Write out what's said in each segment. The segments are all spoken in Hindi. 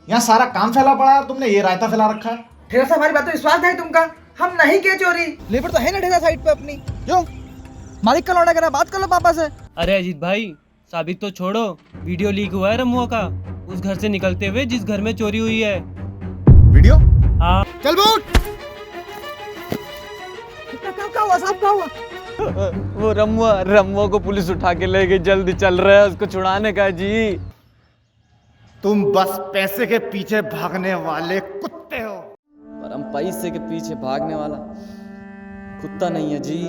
यहाँ सारा काम फैला पड़ा है और तुमने ये रायता फैला रखा है। ठेकेदार साहब हमारी बात तो विश्वास नहीं तुमका, हम नहीं किए चोरी। लेबर तो है ना ठेकेदार साइड पे अपनी, क्यों मालिक का लौटा करा, बात कर लो पापा से। अरे अजीत भाई, साबित तो छोड़ो, वीडियो लीक हुआ है रमुआ का, उस घर से निकलते हुए जिस घर में चोरी हुई है। वीडियो? हाँ। चल बूट। क्या हुआ साहब, क्या हुआ? वो रमुआ को पुलिस उठा के ले गई, जल्दी चल रहा है उसको छुड़ाने का जी। तुम बस पैसे के पीछे भागने वाले कुत्ते हो। पर हम पैसे के पीछे भागने वाला कुत्ता नहीं है जी।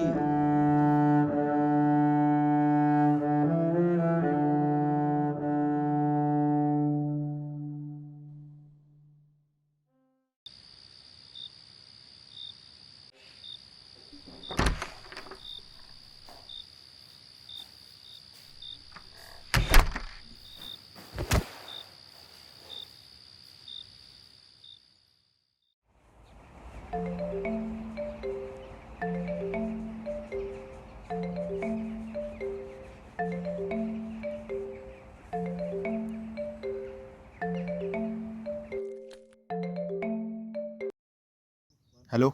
हेलो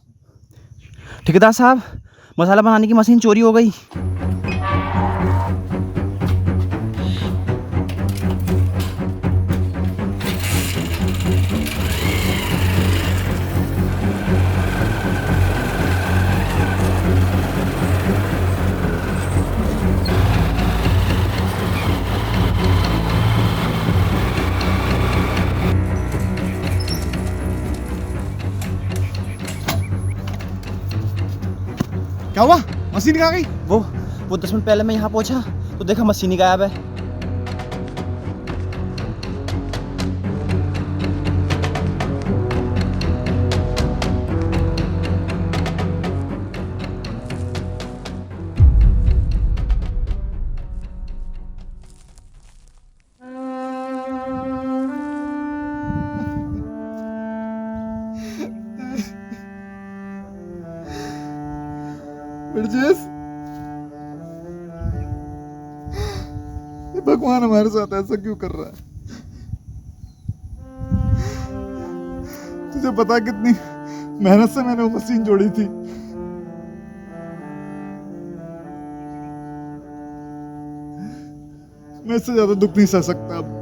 ठेकेदार साहब, मसाला बनाने की मशीन चोरी हो गई। क्या हुआ? मशीन कहाँ गई? वो 10 मिनट पहले मैं यहाँ पहुँचा तो देखा मशीन ही गायब है। ब्रजेश, भगवान हमारे साथ ऐसा क्यों कर रहा है? तुझे पता कितनी मेहनत से मैंने वो मशीन जोड़ी थी। मैं इससे ज्यादा दुख नहीं सह सकता अब।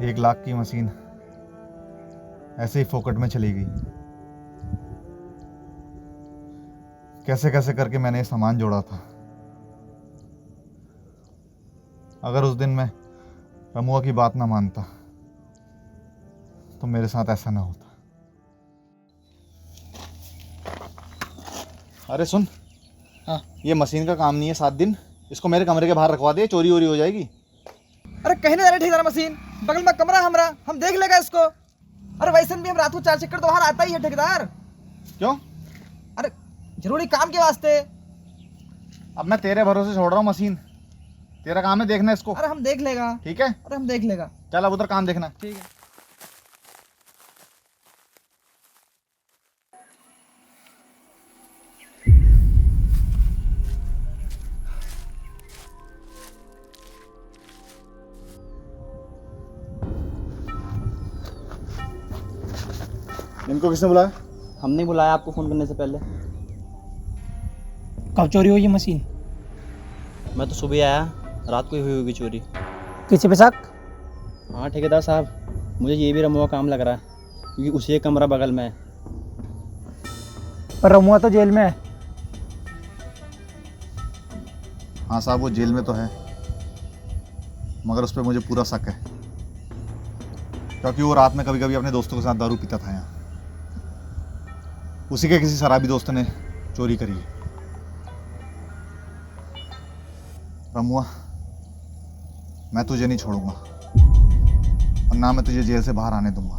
एक लाख की मशीन ऐसे ही फोकट में चली गई। कैसे कैसे करके मैंने ये सामान जोड़ा था। अगर उस दिन मैं रमुआ की बात ना मानता तो मेरे साथ ऐसा ना होता। अरे सुन, हाँ। ये मशीन का काम नहीं है 7 दिन, इसको मेरे कमरे के बाहर रखवा दे, चोरी वोरी हो जाएगी। अरे कहने जा रहे ठेकेदार, मशीन बगल में कमरा हमरा, हम देख लेगा इसको। अरे वैसे भी हम रात को 4 चक्कर तो बाहर आता ही है ठेकेदार। क्यों? अरे जरूरी काम के वास्ते। अब मैं तेरे भरोसे छोड़ रहा हूँ मशीन, तेरा काम है देखना इसको। अरे हम देख लेगा। ठीक है? अरे हम देख लेगा। चल अब उधर काम देखना। ठीक है। इनको किसने बुलाया? हमने बुलाया आपको फ़ोन करने से पहले। कब चोरी हुई ये मशीन? मैं तो सुबह आया, रात को ही हुई होगी चोरी। किसी पे शक? हाँ ठेकेदार साहब, मुझे ये भी रमुआ काम लग रहा है क्योंकि उसी एक कमरा बगल में है। पर रमुआ तो जेल में है। हाँ साहब, वो जेल में तो है, मगर उस पर मुझे पूरा शक है क्योंकि वो रात में कभी कभी अपने दोस्तों के साथ दारू पीता था यहाँ। उसी के किसी शराबी दोस्त ने चोरी करी है। रमुआ, मैं तुझे नहीं छोड़ूंगा और ना मैं तुझे जेल से बाहर आने दूंगा।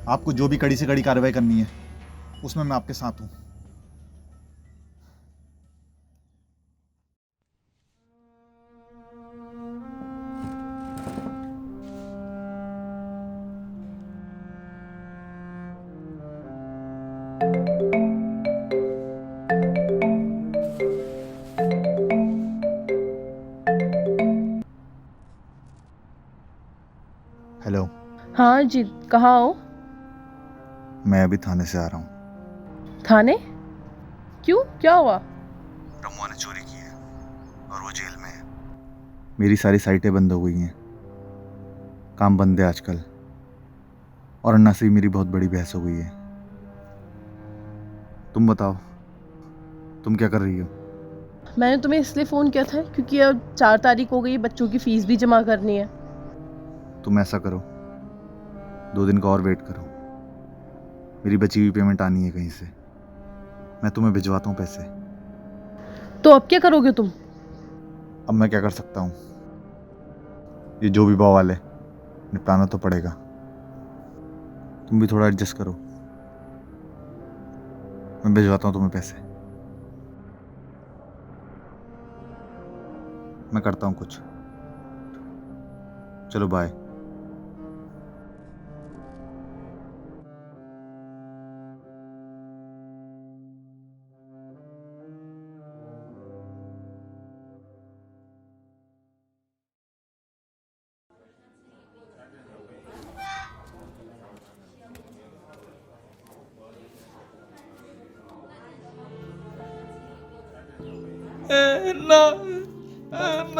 आपको जो भी कड़ी से कड़ी कार्रवाई करनी है उसमें मैं आपके साथ हूँ। हाँ जी, कहाँ हो? मैं अभी थाने से आ रहा हूँ। थाने? क्यों, क्या हुआ? रमुआ ने चोरी की है और वो जेल में है। मेरी सारी साइटें बंद हो गई हैं, काम बंद है आजकल, और अन्ना से भी मेरी बहुत बड़ी बहस हो गई है। तुम बताओ, तुम क्या कर रही हो? मैंने तुम्हें इसलिए फ़ोन किया था क्योंकि अब 4 तारीख हो गई, बच्चों की फ़ीस भी जमा करनी है। तुम ऐसा करो, 2 दिन का और वेट करो, मेरी बची हुई पेमेंट आनी है कहीं से, मैं तुम्हें भिजवाता हूँ पैसे। तो अब क्या करोगे तुम? अब मैं क्या कर सकता हूँ, ये जो भी बवाल है निपटाना तो पड़ेगा। तुम भी थोड़ा एडजस्ट करो, मैं भिजवाता हूँ तुम्हें पैसे। मैं करता हूँ कुछ। चलो बाय।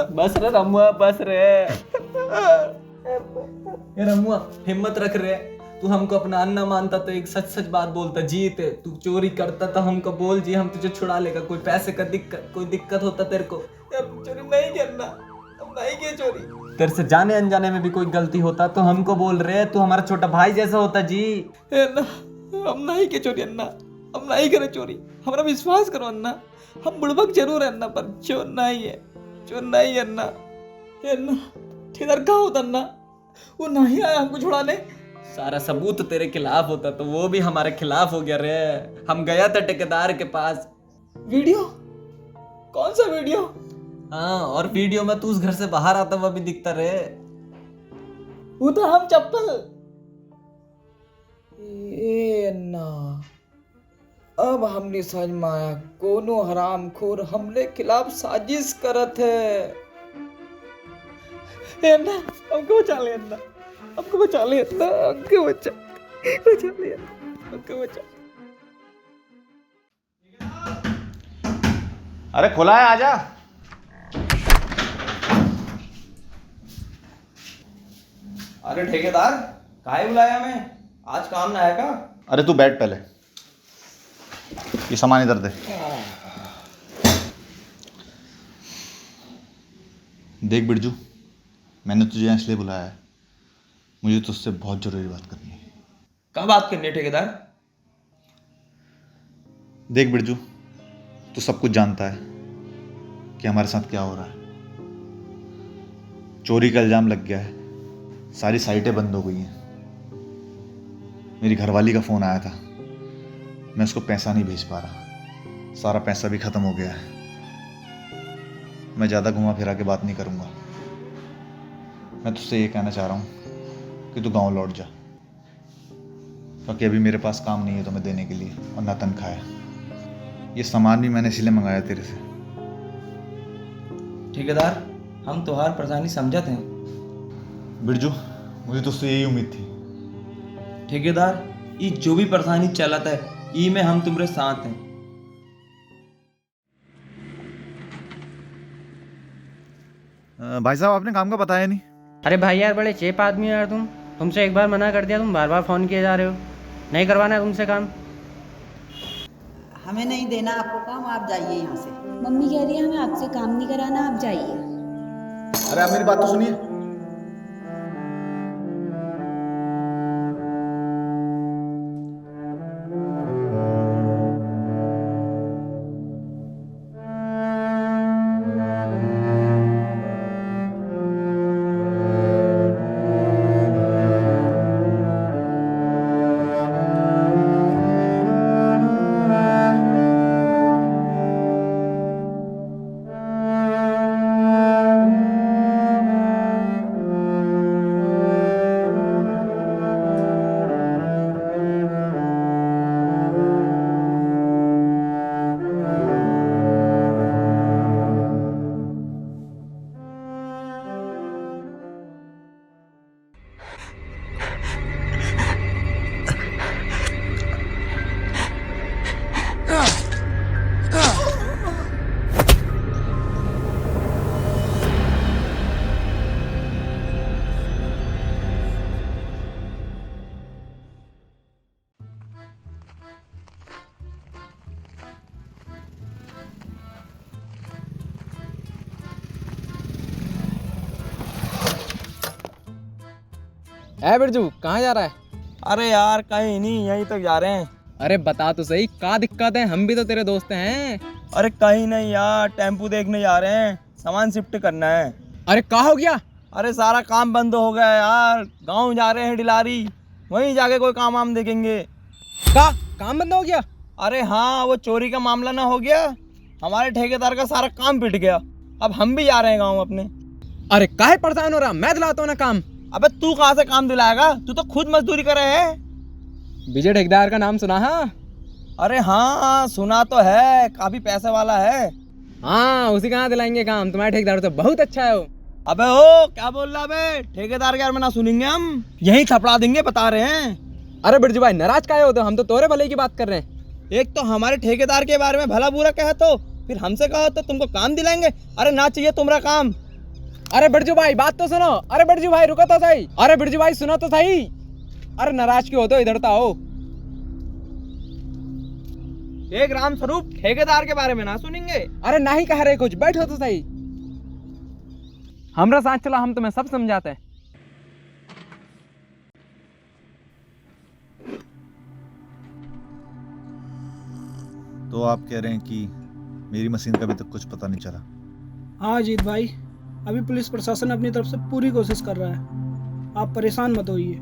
बस रे रमुआ, बस रे। ये रमुआ, हिम्मत रख रे। तू हमको अपना अन्ना मानता तो एक सच सच बात बोलता, जीत तू चोरी करता तो हमको बोल जी, हम तुझे छुड़ा लेगा। कोई पैसे का दिक्कत, कोई दिक्कत होता तेरे को, अब चोरी नहीं करना, अब नहीं किया चोरी। तेरे से जाने अनजाने में भी कोई गलती होता तो हमको बोल रहे, तू हमारा छोटा भाई जैसा होता जी। अन्ना, हम नहीं के चोरी अन्ना, हम नहीं करे चोरी, हमारा विश्वास करो अन्ना। हम बुड़बक जरूर है अन्ना, पर चोर नहीं है, चोर नहीं है अन्ना। अन्ना ठेकेदार कहाँ होता अन्ना? वो नहीं आया हमको छुड़ाने। सारा सबूत तेरे खिलाफ होता तो वो भी हमारे खिलाफ हो गया रे। हम गया था ठेकेदार के पास। वीडियो? कौन सा वीडियो? हाँ, और वीडियो में तू उस घर से बाहर आता हुआ भी दिखता रे। वो तो हम चप्पल। ए अन्ना, अब हमने समझ में आया, कोनो हरामखोर हमने खिलाफ साजिश करत है। ए अन्ना, हमको बचा ले अन्ना, हमको बचा ले अन्ना, हमको बचा ले अन्ना, हमको बचा। अरे खुला है, आजा। अरे ठेकेदार, काहे बुलाया मैं? आज काम ना आएगा? अरे तू बैठ पहले, ये सामान इधर दे। देख बिरजू, मैंने तुझे यहाँ इसलिए बुलाया है, मुझे तुझसे बहुत ज़रूरी बात करनी है। क्या बात करनी है ठेकेदार? देख बिरजू, तू सब कुछ जानता है कि हमारे साथ क्या हो रहा है। चोरी का इल्ज़ाम लग गया है, सारी साइटें बंद हो गई हैं। मेरी घरवाली का फ़ोन आया था, मैं उसको पैसा नहीं भेज पा रहा, सारा पैसा भी ख़त्म हो गया है। मैं ज़्यादा घुमा फिरा के बात नहीं करूँगा, मैं तुझसे ये कहना चाह रहा हूँ कि तू गांव लौट जा, क्योंकि अभी मेरे पास काम नहीं है तुम्हें देने के लिए, और ना तनख्वाह है। ये सामान भी मैंने इसलिए मंगाया तेरे से। ठेकेदार, हम तुम्हार परेशानी समझते हैं। बिरजू, मुझे तुझसे यही उम्मीद थी। ठेकेदार, ये जो भी परेशानी चलता है, ई में हम तुम्हारे साथ हैं। भाई साहब, आपने काम का बताया नहीं। अरे भाई यार, बड़े चेप आदमी हो यार तुम। तुमसे एक बार मना कर दिया, तुम बार बार फ़ोन किए जा रहे हो। नहीं करवाना है तुमसे काम। हमें नहीं देना आपको काम, आप जाइए यहाँ से। मम्मी कह रही है हमें आपसे काम नहीं कराना, आप जाइए। अरे आप मेरी बात तो सुनिए। है बिरजू, कहाँ जा रहा है? अरे यार कहीं नहीं, यहीं तक जा रहे हैं। अरे बता तो सही, क्या दिक्कत है? हम भी तो तेरे दोस्त हैं। अरे कहीं नहीं यार, टेम्पू देखने जा रहे हैं, सामान शिफ्ट करना है। अरे क्या हो गया? अरे सारा काम बंद हो गया यार, गांव जा रहे हैं डिलारी, वहीं जाके कोई काम वाम देखेंगे। काम बंद हो गया? अरे हाँ, वो चोरी का मामला ना हो गया, हमारे ठेकेदार का सारा काम पिट गया, अब हम भी जा रहे हैं गाँव अपने। अरे काहे परेशान हो रहा, मैं दिलाता हूँ ना काम। अबे तू कहाँ से काम दिलाएगा, तू तो खुद मजदूरी कर रहे है। विजय ठेकेदार का नाम सुना? हाँ अरे हाँ सुना तो है, काफी पैसे वाला है। हाँ, उसी का यहाँ दिलाएंगे काम, तुम्हारे ठेकेदार तो बहुत अच्छा है वो। अबे ओ क्या बोल रहा बे, ठेकेदार के यार में ना सुनेंगे हम, यहीं थपड़ा देंगे, बता रहे हैं। अरे बिरजू भाई, नाराज काहे होते हो? हम तो तोरे भले की बात कर रहे हैं। एक तो हमारे ठेकेदार के बारे में भला बुरा कहा, तो फिर हमसे कहो तो तुमको काम दिलाएंगे। अरे ना चाहिए तुम्हारा काम। अरे बिरजू भाई बात तो सुनो। अरे बिरजू भाई रुको तो सही। अरे बिरजू भाई सुनो तो सही। अरे नाराज क्यों होते हो, इधर तो आओ। एक राम स्वरूप ठेकेदार के बारे में ना सुनेंगे। अरे नहीं कह रहे कुछ, बैठो तो सही। हमरा साथ चला, हम तुम्हें सब समझाते हैं। तो आप कह रहे हैं कि मेरी मशीन का अभी तक कुछ पता नहीं चला? हाँ अजीत भाई, अभी पुलिस प्रशासन अपनी तरफ से पूरी कोशिश कर रहा है, आप परेशान मत होइए।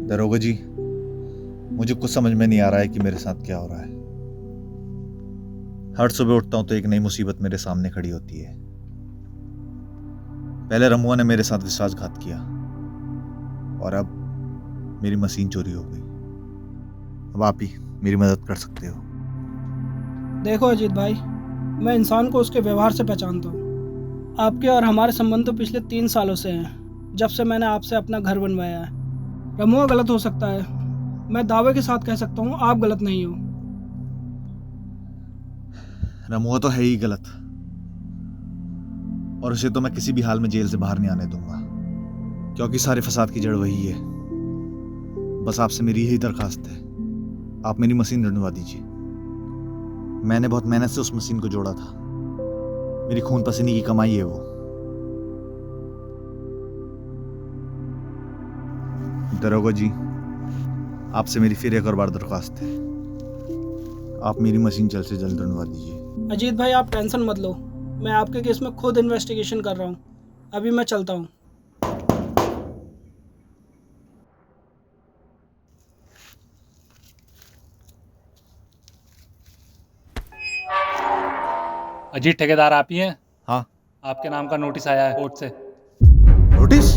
दरोगा जी, मुझे कुछ समझ में नहीं आ रहा है कि मेरे साथ क्या हो रहा है। हर सुबह उठता हूं तो एक नई मुसीबत मेरे सामने खड़ी होती है। पहले रमुआ ने मेरे साथ विश्वासघात किया और अब मेरी मशीन चोरी हो गई। अब आप ही मेरी मदद कर सकते हो। देखो अजीत भाई, मैं इंसान को उसके व्यवहार से पहचानता हूँ। आपके और हमारे संबंध तो पिछले 3 सालों से हैं, जब से मैंने आपसे अपना घर बनवाया है। रमुआ गलत हो सकता है, मैं दावे के साथ कह सकता हूँ आप गलत नहीं हो। रमुआ तो है ही गलत, और उसे तो मैं किसी भी हाल में जेल से बाहर नहीं आने दूंगा, क्योंकि सारे फसाद की जड़ वही है। बस आपसे मेरी यही दरखास्त है, आप मेरी मशीन ढूंढवा दीजिए। मैंने बहुत मेहनत से उस मशीन को जोड़ा था, मेरी खून पसीने की कमाई है वो। दरोगा जी, आपसे मेरी फिर एक और बार दरखास्त है, आप मेरी मशीन जल्द से जल्द ढूंढवा दीजिए। अजीत भाई आप टेंशन मत लो, मैं आपके केस में खुद इन्वेस्टिगेशन कर रहा हूँ। अभी मैं चलता हूँ। अजीत ठेकेदार आप ही हैं? हाँ। आपके नाम का नोटिस आया है कोर्ट से। नोटिस?